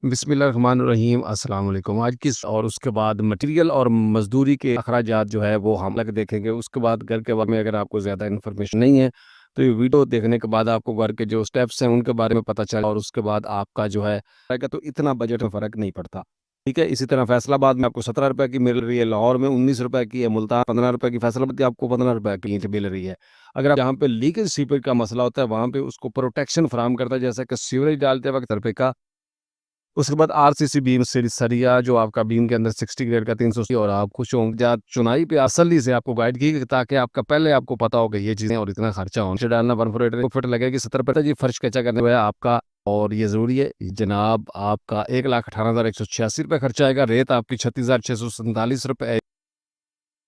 बिस्मिल्लाहिर्रहमानिर्रहीम अस्सलाम वालेकुम। आज की और उसके बाद मटेरियल और मज़दूरी के अखराजात जो है वो हम अलग देखेंगे। उसके बाद घर के बारे में अगर आपको ज़्यादा इन्फॉर्मेशन नहीं है, तो ये वीडियो देखने के बाद आपको घर के जो स्टेप्स हैं उनके बारे में पता चला और उसके बाद आपका जो है तो इतना बजट में फ़र्क नहीं पड़ता। ठीक है? इसी तरह फैसलाबाद में आपको ₹17 की मिल रही है, लाहौर में ₹19 की है, मुल्तान ₹15 की, फैसलाबाद की आपको ₹15 की ईंट मिल रही है। अगर आप जहाँ पे लीकेज सीपेज का मसला होता है, वहाँ पे उसको प्रोटेक्शन फराहम करता है, जैसा कि सीवरेज डालते वक़्त ₹10 का। उसके बाद आरसीसी बीम सरिया जो आपका बीम के अंदर 60 ग्रेड का 380 और आप खुश होंगे जहाँ चुनाई पे असली से आपको गाइड की ताकि आपका पहले आपको पता हो कि ये चीज़ें और इतना खर्चा हो नीचे डालना 148 फिट लगेगी 70 जी फर्श कच्चा करने में आपका और ये ज़रूरी है जनाब आपका 1,18,186 रुपये खर्चा आएगा। रेत आपकी 36,647 रुपये।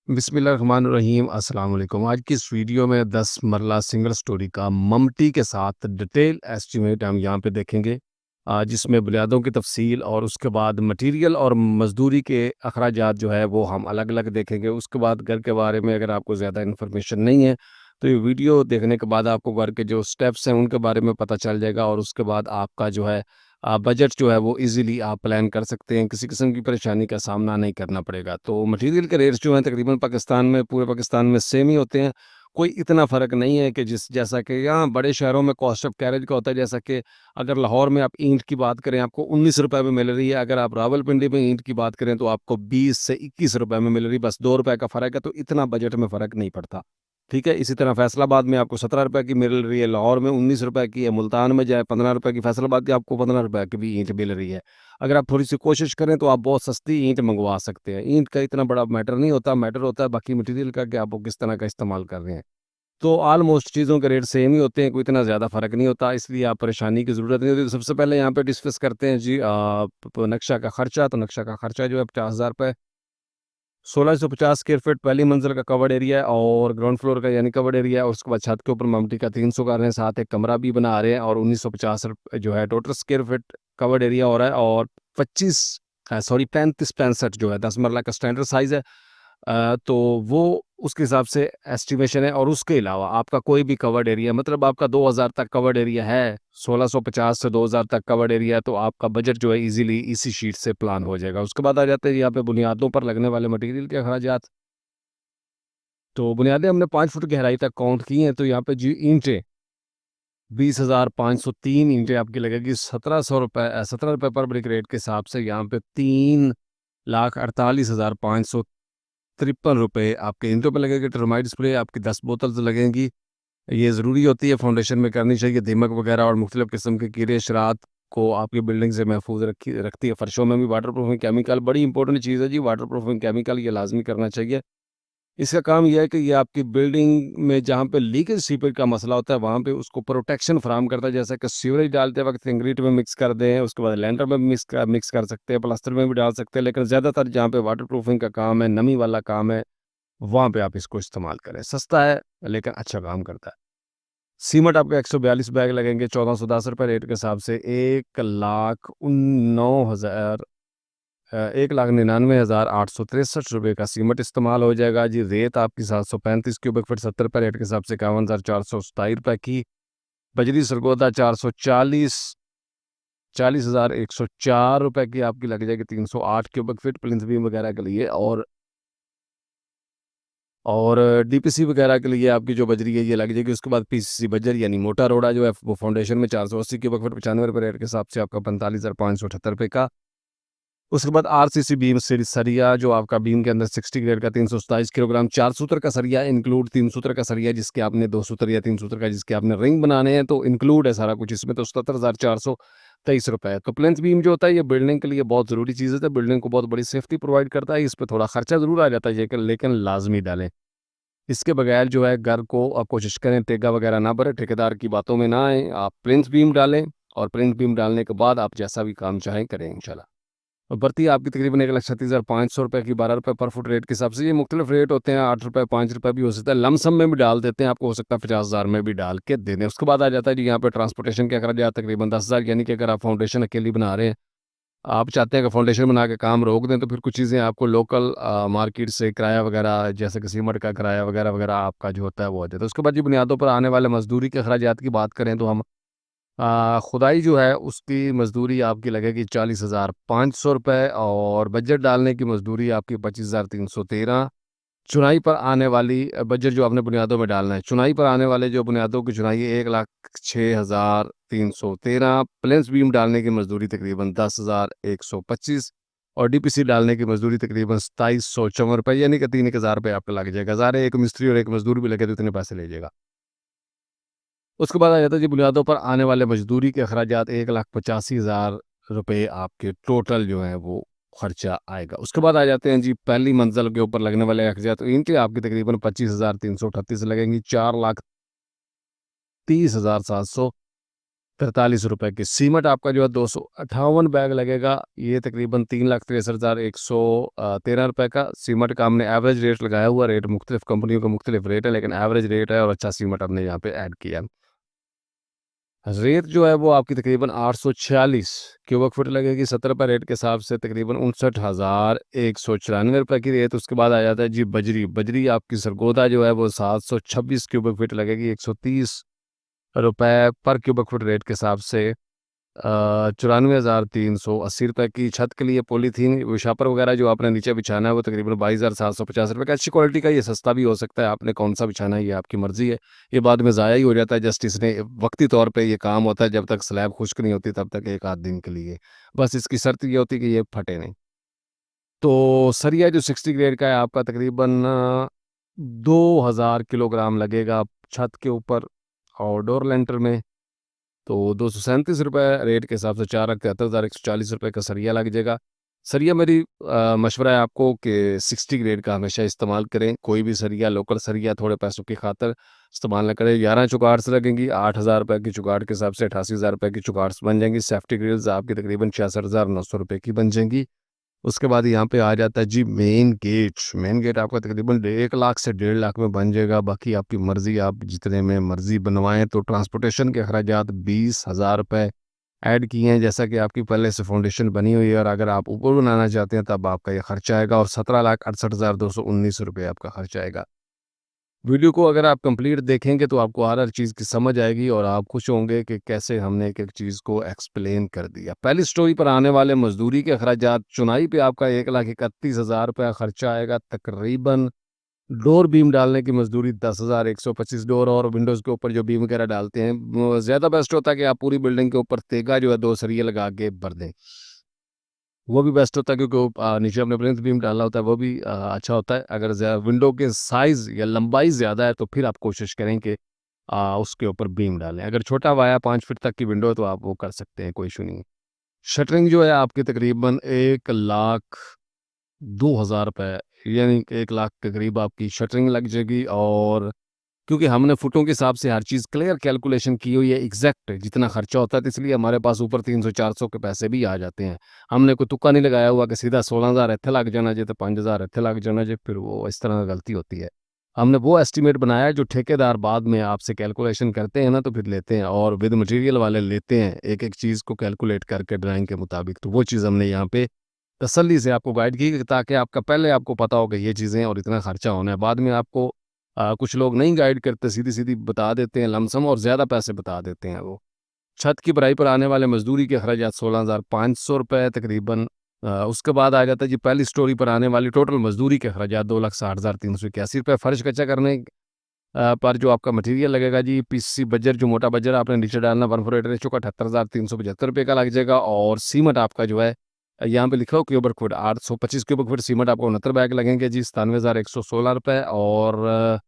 बिस्मिल्लाहिर्रहमानिर्रहीम अस्सलाम वालेकुम। आज की इस वीडियो में 10 मरला सिंगल स्टोरी का ममटी के साथ डिटेल एस्टीमेट हम यहाँ पे देखेंगे, जिसमें बुनियादों की तफसील और उसके बाद मटेरियल और मजदूरी के अखराजात जो है वो हम अलग अलग देखेंगे। उसके बाद घर के बारे में अगर आपको ज़्यादा इन्फॉर्मेशन नहीं है, तो ये वीडियो देखने के बाद आपको घर के जो स्टेप्स हैं उनके बारे में पता चल जाएगा और उसके बाद आपका जो है बजट जो है वो इजीली आप प्लान कर सकते हैं, किसी किस्म की परेशानी का सामना नहीं करना पड़ेगा। तो मटेरियल के रेट्स जो हैं तकरीबन पाकिस्तान में पूरे पाकिस्तान में सेम ही होते हैं, कोई इतना फ़र्क नहीं है कि जैसा कि यहाँ बड़े शहरों में कॉस्ट ऑफ कैरेज का होता है, जैसा कि अगर लाहौर में आप ईंट की बात करें आपको ₹19 में मिल रही है, अगर आप रावलपिंडी में ईंट की बात करें तो आपको 20 से ₹21 में मिल रही है, बस ₹2 का फ़र्क है, तो इतना बजट में फ़र्क नहीं पड़ता। ठीक है? इसी तरह फैसलाबाद में आपको ₹17 की मिल रही है, लाहौर में ₹19 की है, मुल्तान में जाए ₹15 की, फैसलाबाद की आपको ₹15 की भी ईंट मिल रही है। अगर आप थोड़ी-सी कोशिश करें तो आप बहुत सस्ती ईंट मँगवा सकते हैं। ईंट का इतना बड़ा मैटर नहीं होता, मैटर होता है बाकी मटीरियल का कि आप वो किस तरह का इस्तेमाल कर रहे हैं। तो ऑलमोस्ट चीज़ों के रेट सेम ही होते हैं, कोई इतना ज़्यादा फ़र्क नहीं होता, इसलिए आप परेशानी की ज़रूरत नहीं होती। तो सबसे पहले यहाँ पे डिस्कस करते हैं जी नक्शा का खर्चा। तो नक्शा का खर्चा जो है ₹50,000 1650 स्क्वायर फीट पहली मंजिल का कवर्ड एरिया है और ग्राउंड फ्लोर का यानी कवर्ड एरिया है। उसके बाद छत के ऊपर ममटी का 300 कर रहे हैं, साथ एक कमरा भी बना रहे हैं और 1950 जो है total square feet covered area हो रहा है और 35-65 जो है 10 मरला का स्टैंडर्ड साइज़ है। तो वो उसके हिसाब से एस्टिमेशन है और उसके अलावा आपका कोई भी कवर्ड एरिया मतलब आपका 2000 तक कवर्ड एरिया है, 1650 से 2000 तक कवर्ड एरिया है, तो आपका बजट जो है इजीली इसी शीट से प्लान हो जाएगा। उसके बाद आ जाते हैं यहाँ पे बुनियादों पर लगने वाले मटेरियल के अखराजात। तो बुनियादें हमने 5 फुट गहराई तक काउंट की हैं, तो यहाँ पे जी ईंटें 20,503 ईंटें आपकी लगेगी ₹1700 ₹17 पर ब्रिक रेट के हिसाब से यहाँ पे 3,48,553 रुपए आपके ईंटों पे लगेगी। टर्माइट स्प्रे आपकी 10 बोतल तो लगेंगी। ये ज़रूरी होती है, फाउंडेशन में करनी चाहिए। दीमक वगैरह और मुख्तलिफ़ किस्म के कीड़े शरात को आपकी बिल्डिंग से महफूज रखती है। फर्शों में भी वाटर प्रूफिंग केमिकल बड़ी इंपॉर्टेंट चीज़ है जी, वाटर प्रूफिंग केमिकल ये लाजमी करना चाहिए। इसका काम ये है कि ये आपकी बिल्डिंग में जहाँ पे लीकेज सीपेज का मसला होता है वहाँ पे उसको प्रोटेक्शन फराहम करता है, जैसे कि सीवरेज डालते वक्त कंक्रीट में मिक्स कर दें, उसके बाद लैंटर में भी मिक्स कर सकते हैं, प्लास्टर में भी डाल सकते हैं, लेकिन ज़्यादातर जहाँ पे वाटर प्रूफिंग का काम है, नमी वाला काम है, वहाँ पे आप इसको इस्तेमाल करें। सस्ता है लेकिन अच्छा काम करता है। सीमेंट आपको 142 बैग लगेंगे ₹1410 रेट के हिसाब से 1,99,863 रुपये का सीमेंट इस्तेमाल हो जाएगा जी। रेत आपकी 735 क्यूबिक फीट 70 रेट के हिसाब से 51,427 की। बजरी सरगोदा 440 40,104 की आपकी लग जाएगी 308 क्यूबिक फीट प्लिंथ बीम वगैरह के लिए और डीपीसी वगैरह के लिए आपकी जो बजरी है ये लग जाएगी। उसके बाद पीसीसी बजर यानी मोटा रोड़ा जो है वो फाउंडेशन में 480 क्यूबिक फीट ₹95 रेट के हिसाब से आपका 45,578 का। उसके बाद आरसीसी बीम सरिया जो आपका बीम के अंदर 60 ग्रेड का 327 किलोग्राम 4 सूत्र का सरिया इंक्लूड 3 सूत्र का सरिया जिसके आपने 2 सूत्र या 3 सूत्र का जिसके आपने रिंग बनाने हैं तो इंक्लूड है सारा कुछ इसमें, तो 77,423 रुपए है। तो प्लेंथ बीम जो होता है ये बिल्डिंग के लिए बहुत ज़रूरी चीज़ है, तो बिल्डिंग को बहुत बड़ी सेफ्टी प्रोवाइड करता है। इस पे थोड़ा खर्चा ज़रूर आ जाता है लेकिन लाजमी डालें। इसके बगैर जो है घर को आप कोशिश करें टेगा वगैरह ना भरें, ठेकेदार की बातों में ना आएँ, आप प्लिंथ बीम डालें और प्लिंथ बीम डालने के बाद आप जैसा भी काम चाहें करें इंशाल्लाह। और भर्ती आपकी तकरीबन 1,36,500 रुपए की ₹12 पर फुट रेट के हिसाब से ये मुख्तलिफ रेट होते हैं, ₹8 ₹5 भी हो सकता है, लमसम में भी डाल देते हैं, आपको हो सकता है 50,000 में भी डाल के दे दें। उसके बाद आ जाता है जी यहाँ पे ट्रांसपोर्टेशन के अखराजात तकरीबन 10,000 यानी कि अगर आप फाउंडेशन अकेली बना रहे हैं, आप चाहते हैं कि फाउंडेशन बना के काम रोक दें तो फिर कुछ चीज़ें आपको लोकल मार्केट से किराया वगैरह जैसे कि सीमेंट का किराया वगैरह वगैरह आपका जो होता है वो हो जाता है। उसके बाद जी बुनियादों पर आने वाले मजदूरी के अखराजात की बात करें तो हम खुदाई जो है उसकी मज़दूरी आपकी लगेगी 40,500 रुपये और बजट डालने की मज़दूरी आपकी 25,313। चुनाई पर आने वाली बजट जो आपने बुनियादों में डालना है, चुनाई पर आने वाले जो बुनियादों की चुनाई है 1,06,313। प्लेन्स बीम डालने की मज़दूरी तकरीबन 10,125 और डीपीसी डालने की मज़दूरी तकरीबन 2,754 रुपये, यानी कि 3,000 रुपये आपका लग जाएगा। ज़ाहिर है एक मिस्त्री और एक मज़दूर भी लगे तो इतने पैसे ले जाएगा। उसके बाद आ जाता है जी बुनियादों पर आने वाले मजदूरी के अखराजात 1,85,000 रुपये आपके टोटल जो है वो खर्चा आएगा। उसके बाद आ जाते हैं जी पहली मंजिल के ऊपर लगने वाले अखराजात, तो इनके आपके तकरीबन 25,338 लगेंगी। 4,30,743 रुपये की सीमेंट आपका जो है 258 बैग लगेगा। ये तकरीबन 3,63,113 रुपये का सीमेंट का हमने एवरेज रेट लगाया हुआ। रेट मुख्तलिफ कंपनियों का मुख्तलिफ रेट है, लेकिन एवरेज रेट है और अच्छा सीमेंट हमने यहाँ पे ऐड किया। रेत जो है वो आपकी तकरीबन 846 क्यूबिक फुट लगेगी। 70 रुपये रेट के हिसाब से तकरीबन 59,194 रुपये की रेत। उसके बाद आ जाता है जी बजरी। बजरी आपकी सरगोदा जो है वो 726 क्यूबिक फुट लगेगी। 130 रुपये पर क्यूबिक फुट रेट के हिसाब से 94,380 रुपये की। छत के लिए पॉलीथीन विशापर वगैरह जो आपने नीचे बिछाना है वो तकरीबन 22,750 रुपये का। अच्छी क्वालिटी का, ये सस्ता भी हो सकता है, आपने कौन सा बिछाना है ये आपकी मर्जी है। ये बाद में ज़ाया ही हो जाता है, जस्ट इसने वक्ती तौर पे ये काम होता है, जब तक स्लैब खुश्क नहीं होती तब तक 1 आध दिन के लिए। बस इसकी शर्त ये होती है कि ये फटे नहीं। तो सरिया जो 60 ग्रेड का है आपका तकरीबन 2,000 किलोग्राम लगेगा छत के ऊपर और डोर लेंटर में। तो 237 रुपये रेट के हिसाब से 4,73,140 रुपये का सरिया लग जाएगा। सरिया मेरी मशवरा है आपको कि 60 ग्रेड का हमेशा इस्तेमाल करें। कोई भी सरिया, लोकल सरिया थोड़े पैसों की खातर इस्तेमाल ना करें। 11 चुगाड़स लगेंगी। 8,000 रुपये की चुगाड़ के हिसाब से 88,000 रुपये की चुगाड़स बन जाएंगी। सेफ्टी ग्रिल्स आपकी तकरीबन 66,900 रुपये की बन जाएंगी। उसके बाद यहाँ पे आ जाता है जी मेन गेट। मेन गेट आपका तकरीबन 1 लाख से 1.5 लाख में बन जाएगा। बाकी आपकी मर्ज़ी, आप जितने में मर्ज़ी बनवाएं। तो ट्रांसपोर्टेशन के अखराजात 20,000 रुपये ऐड किए हैं, जैसा कि आपकी पहले से फाउंडेशन बनी हुई है। और अगर आप ऊपर बनाना चाहते हैं तब आपका ये खर्चा आएगा और 17,68,219 रुपये आपका खर्चा आएगा। वीडियो को अगर आप कंप्लीट देखेंगे तो आपको हर चीज़ की समझ आएगी और आप खुश होंगे कि कैसे हमने एक-एक चीज़ को एक्सप्लेन कर दिया। पहली स्टोरी पर आने वाले मज़दूरी के अखराजात, चुनाई पे आपका 1,31,000 रुपया खर्चा आएगा तकरीबन। डोर बीम डालने की मज़दूरी 10,125। डोर और विंडोज़ के ऊपर जो बीम वगैरह डालते हैं, वो ज़्यादा बेस्ट होता है कि आप पूरी बिल्डिंग के ऊपर तेगा जो है 2 सरिये लगा के भर दें। वो भी बेस्ट होता है क्योंकि वो नीचे हमने प्लिंथ बीम डालना होता है, वो भी अच्छा होता है। अगर विंडो के साइज़ या लंबाई ज़्यादा है तो फिर आप कोशिश करें कि उसके ऊपर बीम डालें। अगर छोटा वाया 5 फीट तक की विंडो है तो आप वो कर सकते हैं, कोई इशू नहीं है। शटरिंग जो है आपकी तकरीबन 1,02,000 रुपए, यानी 1 लाख के करीब आपकी शटरिंग लग जाएगी। और क्योंकि हमने फुटों के हिसाब से हर चीज़ क्लियर कैलकुलेशन की हुई है, एग्जैक्ट जितना खर्चा होता है, तो इसलिए हमारे पास ऊपर 300-400 के पैसे भी आ जाते हैं। हमने कोई तुक्का नहीं लगाया हुआ कि सीधा 16,000 इत्थे लग जाना चाहिए तो 5,000 इत्थे लग जाना चाहिए, फिर वो इस तरह गलती होती है। हमने वो एस्टीमेट बनाया है जो ठेकेदार बाद में आपसे कैलकुलेशन करते हैं ना तो फिर लेते हैं, और विद मटेरियल वाले लेते हैं एक एक चीज़ को कैलकुलेट करके ड्राइंग के मुताबिक। तो वो चीज़ हमने यहाँ पे तसल्ली से आपको गाइड की ताकि आपका पहले आपको पता हो कि ये चीज़ें और इतना खर्चा होना है। बाद में आपको कुछ लोग नहीं गाइड करते, सीधी-सीधी बता देते हैं लमसम और ज़्यादा पैसे बता देते हैं वो। छत की भराई पर आने वाले मज़दूरी के अखराजात 16,500 रुपए तकरीबन। उसके बाद आ जाता है जी पहली स्टोरी पर आने वाली टोटल मज़दूरी के अखराजात 2,60,381 रुपए। फ़र्श कच्चा करने पर जो आपका मटीरियल लगेगा जी, पीसीसी बजर जो मोटा बजर आपने नीचे डालना 1/4 रेशो का 78,375 रुपये का लग जाएगा। और सीमेंट आपका जो है यहाँ पे लिखा हो cubic foot 825 cubic foot cement आपको 69 बैग लगेंगे जी, 97,116 रुपये। और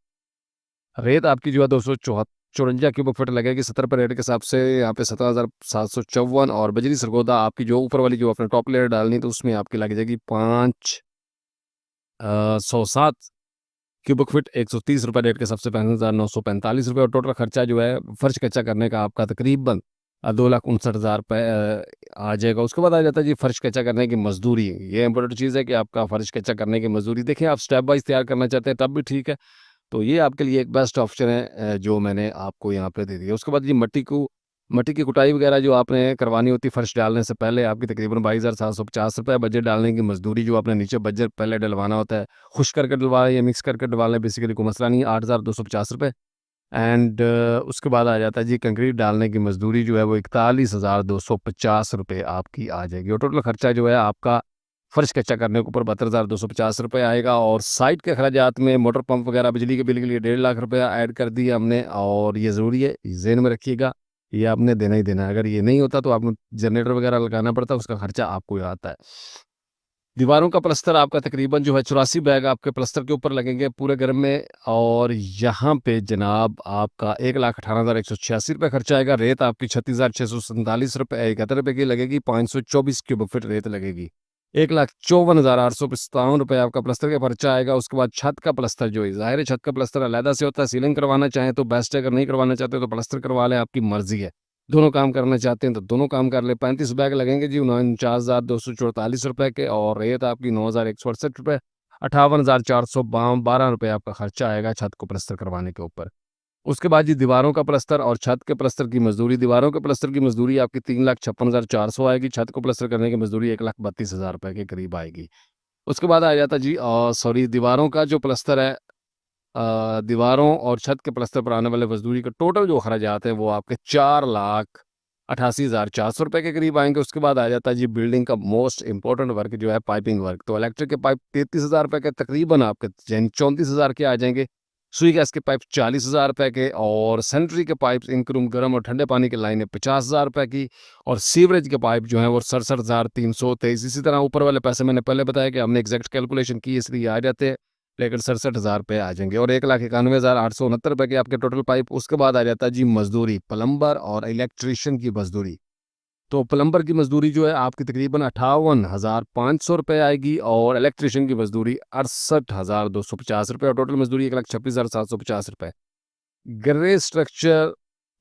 रेत आपकी जो है 254 क्यूबिक फुट लगेगी 70 रुपये रेट के हिसाब से, यहाँ पे 17,754। और बजरी सरगोदा आपकी जो ऊपर वाली जो आपने टॉप लेयर डालनी तो उसमें आपकी लग जाएगी 5,107 क्यूबिक फुट 130 रुपये रेट के हिसाब से 65,945 रुपये। और टोटल खर्चा जो है फर्श कच्चा करने का आपका तकरीबन 2,59,000 रुपये आ जाएगा। उसके बाद आ जाता है जी फर्श कच्चा करने की मजदूरी। ये इंपॉर्टेंट चीज़ है कि आपका फर्श कच्चा करने की मजदूरी देखें, आप स्टेप वाइज तैयार करना चाहते हैं तब भी ठीक है। तो ये आपके लिए एक बेस्ट ऑप्शन है जो मैंने आपको यहाँ पे दे दिया। उसके बाद ये मट्टी की कुटाई वगैरह जो आपने करवानी होती है फर्श डालने से पहले, आपकी तकरीबन 22,750 रुपये। बजट डालने की मजदूरी जो आपने नीचे बजट पहले डलवाना होता है, खुश करके डलवाएं या मिक्स करके डलवा लें, बेसिकली कोई मसला नहीं है, 8,250 रुपये। एंड उसके बाद आ जाता है जी कंक्रीट डालने की मजदूरी जो है वो 41,250 रुपये आपकी आ जाएगी। और टोटल खर्चा जो है आपका फर्श कच्चा करने के ऊपर 72,250 रुपये आएगा। और साइट के अखराजात में मोटर पंप वगैरह बिजली के बिल के लिए 1.5 लाख रुपया ऐड कर दिया हमने। और ये ज़रूरी है, ज़हन में रखिएगा, ये आपने देना ही देना है। अगर ये नहीं होता तो आपको जनरेटर वगैरह लगाना पड़ता है, उसका खर्चा आपको ही आता है। दीवारों का प्लस्तर आपका तकरीबन जो है 84 बैग आपके प्लस्तर के ऊपर लगेंगे पूरे घर में। और यहाँ पे जनाब आपका 1,18,186 रुपये खर्चा आएगा। रेत आपकी 36,647 रुपये 71 रुपये की लगेगी। 524 क्यूबिक फीट रेत लगेगी। 1,54,857 रुपये आपका प्लस्तर का खर्चा आएगा। उसके बाद छत का प्लस्तर जो है, ज़ाहिर है छत का प्लस्तर अलहदा से होता है। सीलिंग करवाना चाहें तो बेस्ट है, अगर नहीं करवाना चाहते तो प्लस्तर करवा लें, आपकी मर्जी है। दोनों काम करना चाहते हैं तो दोनों काम कर ले। 35 बैग लगेंगे जी 49,244 रुपये के। और रेत आपकी 9,168 रुपये। 58,412 रुपये आपका खर्चा आएगा छत को प्लस्तर करवाने के ऊपर। उसके बाद जी दीवारों का प्लस्तर और छत के प्लस्तर की मजदूरी। दीवारों के प्लस्तर की मजदूरी आपकी 3,56,400 आएगी। छत को प्लस्तर करने की मजदूरी 1,32,000 रुपये के करीब आएगी। उसके बाद आ जाता जी सॉरी दीवारों का जो प्लस्तर है, दीवारों और छत के प्लस्तर पर आने वाले मजदूरी का टोटल जो खर्चात हैं वो आपके 4,88,400 रुपये के करीब आएंगे। उसके बाद आ जाता है जी बिल्डिंग का मोस्ट इंपॉर्टेंट वर्क जो है पाइपिंग वर्क। तो इलेक्ट्रिक के पाइप 33,000 रुपये के तकरीबन आपके यानी 34,000 के आ जाएंगे। सुई गैस के पाइप 40,000 रुपये के। और सैनिटरी के पाइप इंक रूम गर्म और ठंडे पानी की लाइनें 50,000 रुपये की। और सीवरेज के पाइप जो हैं वो 67,323। इसी तरह ऊपर वाले पैसे मैंने पहले बताया कि हमने एग्जैक्ट कैलकुलेशन की, इसलिए आ जाते हैं, लेकिन 67,000 रुपये आ जाएंगे। और 1,91,869 रुपये के आपके टोटल पाइप। उसके बाद आ जाता है जी मजदूरी, प्लम्बर और इलेक्ट्रीशियन की मजदूरी। तो प्लम्बर की मजदूरी जो है आपकी तकरीबन 58,500 रुपये आएगी। और इलेक्ट्रीशियन की मजदूरी 68,250 रुपये। और टोटल मजदूरी 1,26,750 रुपये। ग्रे स्ट्रक्चर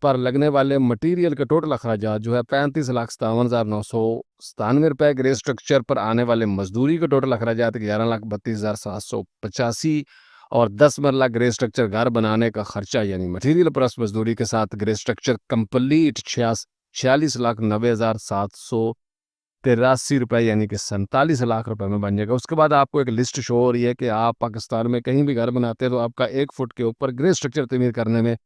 पर लगने वाले मटेरियल के टोटल अखराजात जो है 35,57,997 रुपये। ग्रे स्ट्रक्चर पर आने वाले मजदूरी के टोटल अखराजात 11,32,785। और 10 मरला ग्रे स्ट्रक्चर घर बनाने का खर्चा यानी मटेरियल प्लस मजदूरी के साथ ग्रे स्ट्रक्चर कंप्लीट 46,90,783 रुपये यानी कि 47 लाख रुपए में बन जाएगा। उसके बाद आपको एक लिस्ट शो हो रही है कि आप पाकिस्तान में कहीं भी घर बनाते हैं तो आपका 1 फुट के ऊपर ग्रे स्ट्रक्चर तमीर करने में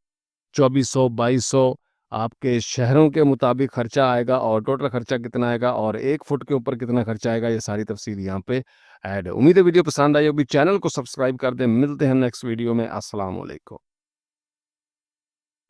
2400-2200 आपके शहरों के मुताबिक खर्चा आएगा। और टोटल खर्चा कितना आएगा और 1 फुट के ऊपर कितना खर्चा आएगा, ये सारी तफसील यहाँ पे ऐड है। उम्मीद है वीडियो पसंद आई होगी। चैनल को सब्सक्राइब कर दें। मिलते हैं नेक्स्ट वीडियो में। अस्सलाम वालेकुम।